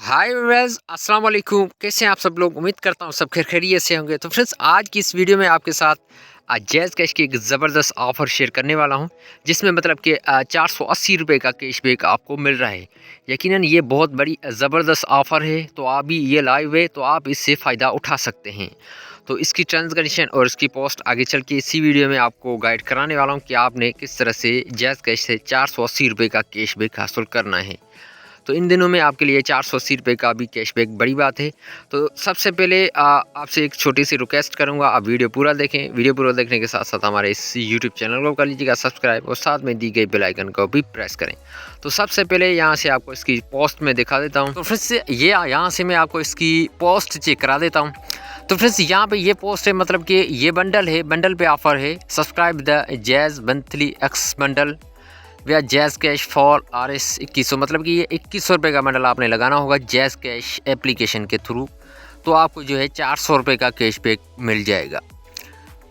हाय viewers, अस्सलाम वालेकुम। कैसे हैं आप सब लोग? उम्मीद करता हूँ सब खैरियत से होंगे। तो फ्रेंड्स, आज की इस वीडियो में आपके साथ जैज़ कैश की एक ज़बरदस्त ऑफ़र शेयर करने वाला हूँ, जिसमें मतलब कि 480 रुपये का कैशबैक आपको मिल रहा है। यकीनन ये बहुत बड़ी ज़बरदस्त ऑफ़र है, तो अभी ये लाइव है, तो आप इससे फ़ायदा उठा सकते हैं। तो इसकी टर्म्स कंडीशन और इसकी पोस्ट आगे चल के इसी वीडियो में आपको गाइड कराने वाला हूँ कि आपने किस तरह से जैज़ कैश से 480 रुपये का कैशबैक हासिल करना है। तो इन दिनों में आपके लिए 480 रुपये का भी कैशबैक बड़ी बात है। तो सबसे पहले आपसे एक छोटी सी रिक्वेस्ट करूंगा, आप वीडियो पूरा देखें। वीडियो पूरा देखने के साथ साथ हमारे इस यूट्यूब चैनल को कर लीजिएगा सब्सक्राइब और साथ में दी गई बेल आइकन को भी प्रेस करें। तो सबसे पहले यहाँ से आपको इसकी पोस्ट में दिखा देता हूँ। तो फ्रेंड्स, ये यहाँ से मैं आपको इसकी पोस्ट चेक करा देता हूँ। तो फ्रेंड्स, यहाँ पे ये पोस्ट है, मतलब कि ये बंडल है, बंडल पे ऑफर है। Subscribe the jazz monthly x bundle या जैज़ कैश फॉर RS 2100, मतलब कि ये 2100 रुपये का बंडल आपने लगाना होगा जैज़ कैश एप्लीकेशन के थ्रू। तो आपको जो है 400 रुपये का कैशबैक मिल जाएगा।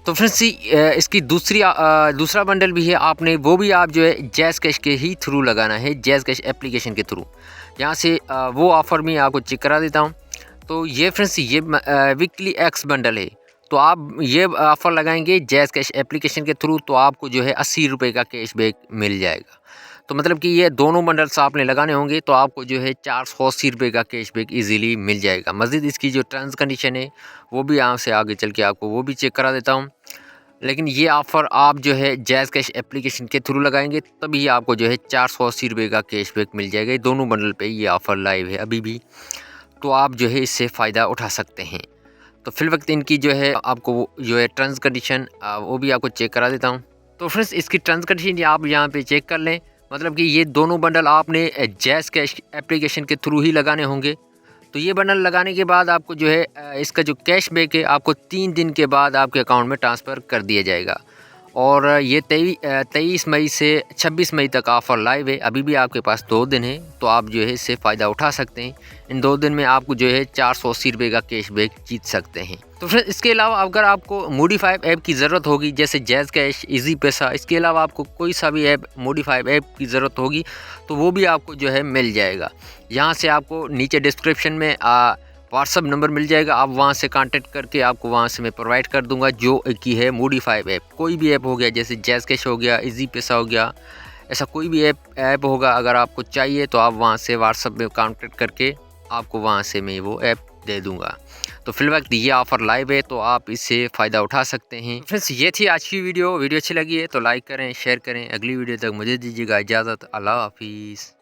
तो फ्रेंड्स, इसकी दूसरा बंडल भी है, आपने वो भी आप जो है जैज़ कैश के ही थ्रू लगाना है, जैज़ कैश एप्लीकेशन के थ्रू। यहाँ से वो ऑफ़र भी आपको चेक करा देता हूँ। तो ये फ्रेंड्स, ये वीकली एक्स बंडल है। तो आप ये ऑफ़र लगाएंगे जैज़ कैश एप्लीकेशन के थ्रू, तो आपको जो है 80 रुपये का कैशबैक मिल जाएगा। तो मतलब कि ये दोनों बंडल्स आपने लगाने होंगे, तो आपको जो है 480 रुपये का कैशबैक इजीली मिल जाएगा। मज़ीद इसकी जो टर्म्स कंडीशन है वो भी यहाँ से आगे चल के आपको वो भी चेक करा देता हूँ। लेकिन ये ऑफ़र आप जो है जैज़ कैश एप्लीकेशन के थ्रू लगाएंगे, तभी आपको जो है 480 रुपये का कैशबैक मिल जाएगा। ये दोनों बंडल पे ये ऑफ़र लाइव है अभी भी, तो आप जो है इससे फ़ायदा उठा सकते हैं। तो फ़िलवक्त इनकी जो है आपको जो है टर्म्स कंडीशन वो भी आपको चेक करा देता हूँ। तो फ्रेंड्स, इसकी टर्म्स कंडीशन आप यहाँ पे चेक कर लें। मतलब कि ये दोनों बंडल आपने जैज़ कैश एप्लीकेशन के थ्रू ही लगाने होंगे। तो ये बंडल लगाने के बाद आपको जो है इसका जो कैशबैक है आपको 3 दिन के बाद आपके अकाउंट में ट्रांसफ़र कर दिया जाएगा। और ये 23 मई से 26 मई तक ऑफ़र लाइव है। अभी भी आपके पास 2 दिन है, तो आप जो है इससे फ़ायदा उठा सकते हैं। इन 2 दिन में आपको जो है 480 रुपये का कैशबैक जीत सकते हैं। तो फिर इसके अलावा अगर आपको मोडिफाई ऐप की ज़रूरत होगी, जैसे जैज़ कैश, इजी पैसा, इसके अलावा आपको कोई सा भी ऐप मोडिफाई ऐप की ज़रूरत होगी, तो वो भी आपको जो है मिल जाएगा। यहाँ से आपको नीचे डिस्क्रिप्शन में व्हाट्सअप नंबर मिल जाएगा, आप वहाँ से कांटेक्ट करके आपको वहाँ से मैं प्रोवाइड कर दूंगा जो की है मोडिफाई ऐप। कोई भी ऐप हो गया, जैसे जैज़ कैश हो गया, इजी पैसा हो गया, ऐसा कोई भी ऐप होगा, अगर आपको चाहिए तो आप वहाँ से व्हाट्सअप में कांटेक्ट करके आपको वहाँ से मैं वो ऐप दे दूँगा। तो फिलहाल ये ऑफ़र लाइव है, तो आप इससे फ़ायदा उठा सकते हैं। फ्रेंड्स, ये थी आज की वीडियो अच्छी लगी है तो लाइक करें, शेयर करें। अगली वीडियो तक मुझे दीजिएगा इजाज़त। अल्लाह हाफिज़।